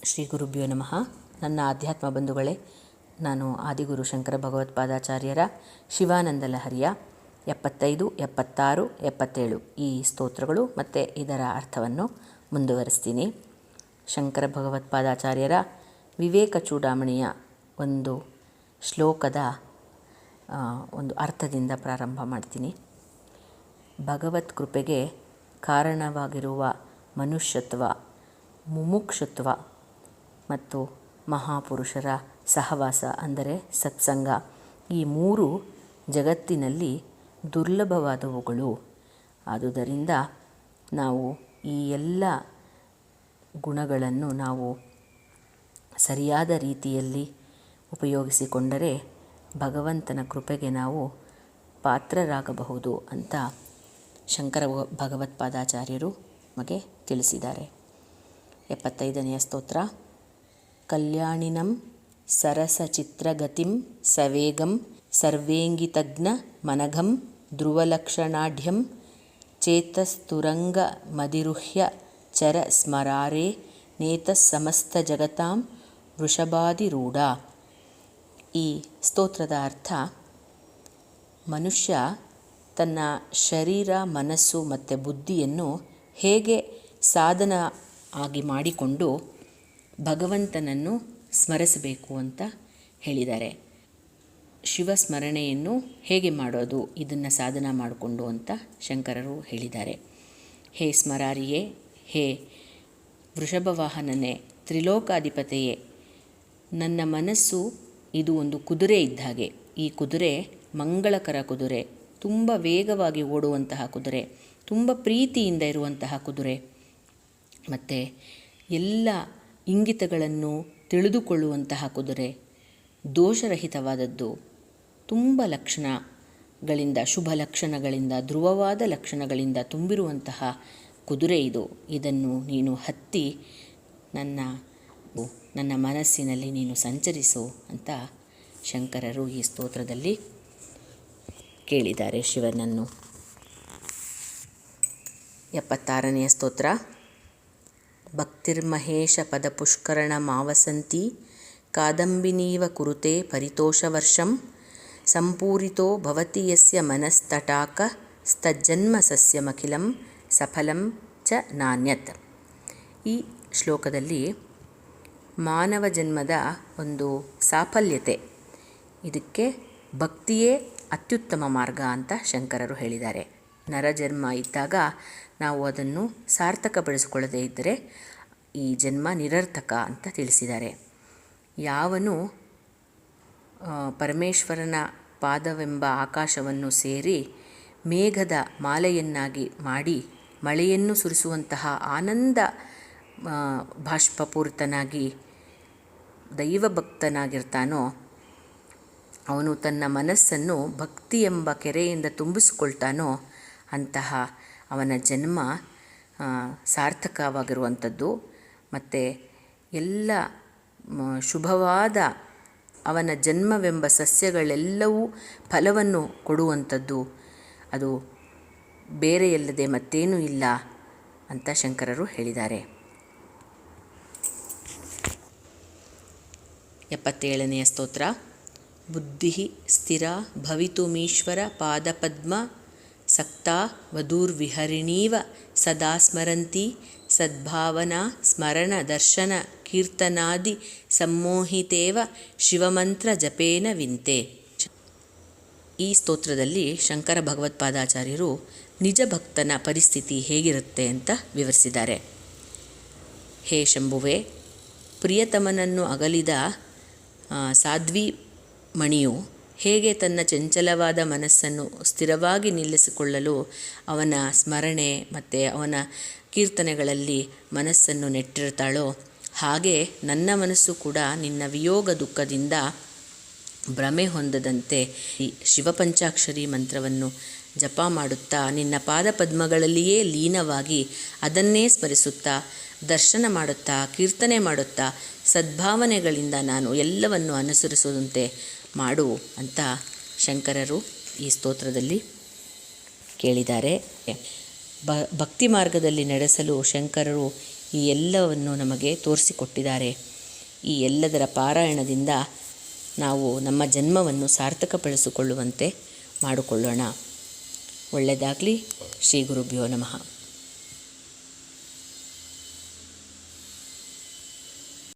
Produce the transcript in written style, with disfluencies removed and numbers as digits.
ಶ್ರೀ ಗುರುಭ್ಯೋ ನಮಃ. ನನ್ನ ಆಧ್ಯಾತ್ಮ ಬಂಧುಗಳೇ, ನಾನು ಆದಿಗುರು ಶಂಕರ ಭಗವತ್ಪಾದಾಚಾರ್ಯರ ಶಿವಾನಂದ ಲಹರಿಯ 75, 76, 77 ಈ ಸ್ತೋತ್ರಗಳು ಮತ್ತು ಇದರ ಅರ್ಥವನ್ನು ಮುಂದುವರಿಸ್ತೀನಿ. ಶಂಕರ ಭಗವತ್ಪಾದಾಚಾರ್ಯರ ವಿವೇಕ ಚೂಡಾಮಣಿಯ ಒಂದು ಶ್ಲೋಕದ ಒಂದು ಅರ್ಥದಿಂದ ಪ್ರಾರಂಭ ಮಾಡ್ತೀನಿ. ಭಗವತ್ ಕೃಪೆಗೆ ಕಾರಣವಾಗಿರುವ ಮನುಷ್ಯತ್ವ, ಮುಮುಕ್ಷುತ್ವ ಮತ್ತು ಮಹಾಪುರುಷರ ಸಹವಾಸ ಅಂದರೆ ಸತ್ಸಂಗ, ಈ ಮೂರು ಜಗತ್ತಿನಲ್ಲಿ ದುರ್ಲಭವಾದವುಗಳು. ಆದುದರಿಂದ ನಾವು ಈ ಎಲ್ಲ ಗುಣಗಳನ್ನು ನಾವು ಸರಿಯಾದ ರೀತಿಯಲ್ಲಿ ಉಪಯೋಗಿಸಿಕೊಂಡರೆ ಭಗವಂತನ ಕೃಪೆಗೆ ನಾವು ಪಾತ್ರರಾಗಬಹುದು ಅಂತ ಶಂಕರ ಭಗವತ್ಪಾದಾಚಾರ್ಯರು ನಮಗೆ ತಿಳಿಸಿದ್ದಾರೆ. 75ನೆಯ ಸ್ತೋತ್ರ. ಕಲ್ಯಾಣಿನಂ ಸರಸಚಿತ್ರಗತಿಂ ಸವೇಗಂ ಸರ್ವೇಂಗಿತಜ್ಞ ಮನಘಂ ಧ್ರುವಲಕ್ಷಣಾಢ್ಯಂ ಚೇತಸ್ತುರಂಗ ಮದಿರುಹ್ಯ ಚರ ಸ್ಮರಾರೇ ನೇತಸ್ಸಮಸ್ತ ಜಗತಾಂ ವೃಷಭಾದಿರೂಢ. ಈ ಸ್ತೋತ್ರದ ಅರ್ಥ: ಮನುಷ್ಯ ತನ್ನ ಶರೀರ, ಮನಸ್ಸು ಮತ್ತು ಬುದ್ಧಿಯನ್ನು ಹೇಗೆ ಸಾಧನ ಆಗಿ ಮಾಡಿಕೊಂಡು ಭಗವಂತನನ್ನು ಸ್ಮರಿಸಬೇಕು ಅಂತ ಹೇಳಿದ್ದಾರೆ. ಶಿವಸ್ಮರಣೆಯನ್ನು ಹೇಗೆ ಮಾಡೋದು, ಇದನ್ನು ಸಾಧನ ಮಾಡಿಕೊಂಡು ಅಂತ ಶಂಕರರು ಹೇಳಿದ್ದಾರೆ. ಹೇ ಸ್ಮರಾರಿಯೇ, ಹೇ ವೃಷಭವಾಹನನೇ, ತ್ರಿಲೋಕಾಧಿಪತೆಯೇ, ನನ್ನ ಮನಸ್ಸು ಇದು ಒಂದು ಕುದುರೆ ಇದ್ದ ಹಾಗೆ. ಈ ಕುದುರೆ ಮಂಗಳಕರ ಕುದುರೆ, ತುಂಬ ವೇಗವಾಗಿ ಓಡುವಂತಹ ಕುದುರೆ, ತುಂಬ ಪ್ರೀತಿಯಿಂದ ಇರುವಂತಹ ಕುದುರೆ, ಮತ್ತು ಎಲ್ಲ ಇಂಗಿತಗಳನ್ನು ತಿಳಿದುಕೊಳ್ಳುವಂತಹ ಕುದುರೆ, ದೋಷರಹಿತವಾದದ್ದು, ತುಂಬ ಲಕ್ಷಣಗಳಿಂದ, ಶುಭ ಲಕ್ಷಣಗಳಿಂದ, ಧ್ರುವವಾದ ಲಕ್ಷಣಗಳಿಂದ ತುಂಬಿರುವಂತಹ ಕುದುರೆ ಇದು. ಇದನ್ನು ನೀನು ಹತ್ತಿ ನನ್ನ ಮನಸ್ಸಿನಲ್ಲಿ ನೀನು ಸಂಚರಿಸು ಅಂತ ಶಂಕರರು ಈ ಸ್ತೋತ್ರದಲ್ಲಿ ಕೇಳಿದ್ದಾರೆ ಶಿವನನ್ನು. 76ನೆಯ ಸ್ತೋತ್ರ. ಭಕ್ತಿರ್ಮಹೇಶ ಪದಪುಷ್ಕರಣ ಮಾವಸಂತಿ ಕಾದಂಬಿನೀವ ಕುರುತೆ ಪರಿತೋಷವರ್ಷಂ ಸಂಪೂರಿತೋ ಭವತಿ ಯಸ್ಯ ಮನಸ್ತಟಾಕ ಸ್ತಜ್ಜನ್ಮ ಸಸ್ಯಮಖಿಲಂ ಸಫಲಂ ಚ ನಾನ್ಯತ್. ಈ ಶ್ಲೋಕದಲ್ಲಿ ಮಾನವ ಜನ್ಮದ ಒಂದು ಸಾಫಲ್ಯತೆ, ಇದಕ್ಕೆ ಭಕ್ತಿಯೇ ಅತ್ಯುತ್ತಮ ಮಾರ್ಗ ಅಂತ ಶಂಕರರು ಹೇಳಿದ್ದಾರೆ. ನರಜನ್ಮ ಇದ್ದಾಗ ನಾವು ಅದನ್ನು ಸಾರ್ಥಕಪಡಿಸಿಕೊಳ್ಳದೇ ಇದ್ದರೆ ಈ ಜನ್ಮ ನಿರರ್ಥಕ ಅಂತ ತಿಳಿಸಿದ್ದಾರೆ. ಯಾವನು ಪರಮೇಶ್ವರನ ಪಾದವೆಂಬ ಆಕಾಶವನ್ನು ಸೇರಿ ಮೇಘದ ಮಾಲೆಯನ್ನಾಗಿ ಮಾಡಿ ಮಳೆಯನ್ನು ಸುರಿಸುವಂತಹ ಆನಂದ ಬಾಷ್ಪಪೂರಿತನಾಗಿ ದೈವಭಕ್ತನಾಗಿರ್ತಾನೋ ಅವನು ತನ್ನ ಮನಸ್ಸನ್ನು ಭಕ್ತಿ ಎಂಬ ಕೆರೆಯಿಂದ ತುಂಬಿಸಿಕೊಳ್ತಾನೋ ಅಂತಹ ಅವನ ಜನ್ಮ ಸಾರ್ಥಕವಾಗಿರುವಂಥದ್ದು. ಮತ್ತು ಎಲ್ಲ ಶುಭವಾದ ಅವನ ಜನ್ಮವೆಂಬ ಸಸ್ಯಗಳೆಲ್ಲವೂ ಫಲವನ್ನು ಕೊಡುವಂಥದ್ದು, ಅದು ಬೇರೆಯಲ್ಲದೆ ಮತ್ತೇನೂ ಇಲ್ಲ ಅಂತ ಶಂಕರರು ಹೇಳಿದ್ದಾರೆ. 77ನೆಯ ಸ್ತೋತ್ರ. ಬುದ್ಧಿ ಸ್ಥಿರ ಭವಿತುಮೀಶ್ವರ ಪಾದಪದ್ಮ ಸಕ್ತಾ ವಧೂರ್ವಿಹರಿಣೀವ ಸದಾ ಸ್ಮರಂತಿ ಸದ್ಭಾವನಾ ಸ್ಮರಣ ದರ್ಶನ ಕೀರ್ತನಾದಿ ಸಮ್ಮೋಹಿತೇವ ಶಿವಮಂತ್ರ ಜಪೇನ ವಿಂತೆ. ಈ ಸ್ತೋತ್ರದಲ್ಲಿ ಶಂಕರ ಭಗವತ್ಪಾದಾಚಾರ್ಯರು ನಿಜ ಭಕ್ತನ ಪರಿಸ್ಥಿತಿ ಹೇಗಿರುತ್ತೆ ಅಂತ ವಿವರಿಸಿದ್ದಾರೆ. ಹೇ ಶಂಭುವೆ, ಪ್ರಿಯತಮನನ್ನು ಅಗಲಿದ ಸಾಧ್ವಿ ಮಣಿಯು ಹೇಗೆ ತನ್ನ ಚಂಚಲವಾದ ಮನಸ್ಸನ್ನು ಸ್ಥಿರವಾಗಿ ನಿಲ್ಲಿಸಿಕೊಳ್ಳಲು ಅವನ ಸ್ಮರಣೆ ಮತ್ತು ಅವನ ಕೀರ್ತನೆಗಳಲ್ಲಿ ಮನಸ್ಸನ್ನು ನೆಟ್ಟಿರ್ತಾಳೋ, ಹಾಗೆ ನನ್ನ ಮನಸ್ಸು ಕೂಡ ನಿನ್ನ ವಿಯೋಗ ದುಃಖದಿಂದ ಭ್ರಮೆ ಹೊಂದದಂತೆ ಈ ಶಿವಪಂಚಾಕ್ಷರಿ ಮಂತ್ರವನ್ನು ಜಪ ಮಾಡುತ್ತಾ ನಿನ್ನ ಪಾದಪದ್ಮಗಳಲ್ಲಿಯೇ ಲೀನವಾಗಿ ಅದನ್ನೇ ಸ್ಮರಿಸುತ್ತಾ ದರ್ಶನ ಮಾಡುತ್ತಾ ಕೀರ್ತನೆ ಮಾಡುತ್ತಾ ಸದ್ಭಾವನೆಗಳಿಂದ ನಾನು ಎಲ್ಲವನ್ನು ಅನುಸರಿಸುವಂತೆ ಮಾಡು ಅಂತ ಶಂಕರರು ಈ ಸ್ತೋತ್ರದಲ್ಲಿ ಕೇಳಿದ್ದಾರೆ. ಭಕ್ತಿ ಮಾರ್ಗದಲ್ಲಿ ನಡೆಸಲು ಶಂಕರರು ಈ ಎಲ್ಲವನ್ನು ನಮಗೆ ತೋರಿಸಿಕೊಟ್ಟಿದ್ದಾರೆ. ಈ ಎಲ್ಲದರ ಪಾರಾಯಣದಿಂದ ನಾವು ನಮ್ಮ ಜನ್ಮವನ್ನು ಸಾರ್ಥಕಪಡಿಸಿಕೊಳ್ಳುವಂತೆ ಮಾಡಿಕೊಳ್ಳೋಣ. ಒಳ್ಳೆಯದಾಗಲಿ. ಶ್ರೀ ಗುರುಭ್ಯೋ ನಮಃ.